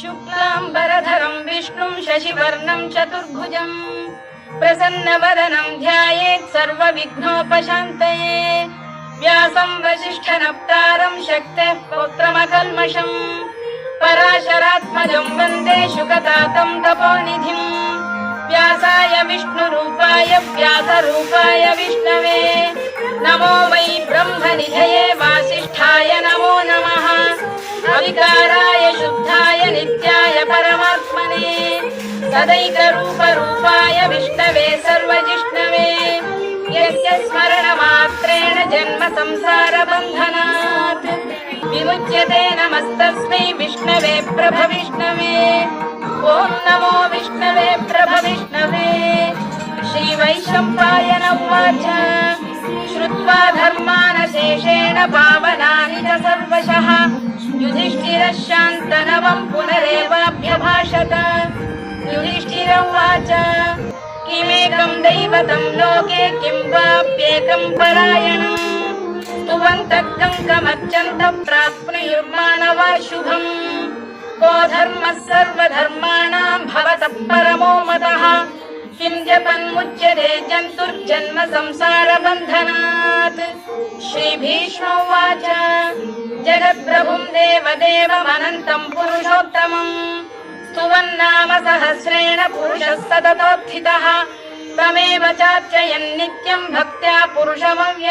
शुक्लांबरधरं विष्णुं शशिवर्णं चतुर्भुजं प्रसन्नवदनं ध्यायेत् सर्वविघ्नोपशान्तये। व्यासं वसिष्ठनप्तारं शक्तेः पौत्रमकल्मषम् पराशरात्मजं वन्दे शुकतातं तपोनिधिं। व्यासाय विष्णुरूपाय व्यासरूपाय विष्णवे नमो वै ब्रह्मनिधये वासिष्ठाय नमो नमः। अविकाराय शुद्धाय नित्याय परमात्मने सदैकरूपरूपाय विष्णवे सर्वजिष्णवे। यस्य स्मरणमात्रेण जन्म संसारबन्धनात् विमुच्यते नमस्तस्मै विष्णवे प्रभविष्णवे। ॐ नमो विष्णवे प्रभविष्णवे। श्रीवैशम्पायन उवाच श्रुत्वा धर्मानशेषेण पावनानि च सर्वशः युधिष्ठिरः शान्तनवं पुनरेवाभ्यभाषत। युधिष्ठिर उवाच किमेकं दैवतं लोके किं वाप्येकं परायणम् स्तुवन्तः कङ्कमर्चन्तः प्राप्नुयुर्मानवा शुभम्। को धर्मः सर्वधर्माणां भवतः परमो मतः किं जपन्मुच्यते जन्तुर्जन्म संसारबन्धनात्। श्रीभीष्म उवाच जगत्प्रभुं देवदेवमनन्तं पुरुषोत्तमं स्तुवन्नाम सहस्रेण पुरुषः सततोत्थितः तमेव चार्चयन् नित्यं भक्त्या पुरुषमव्ययम्।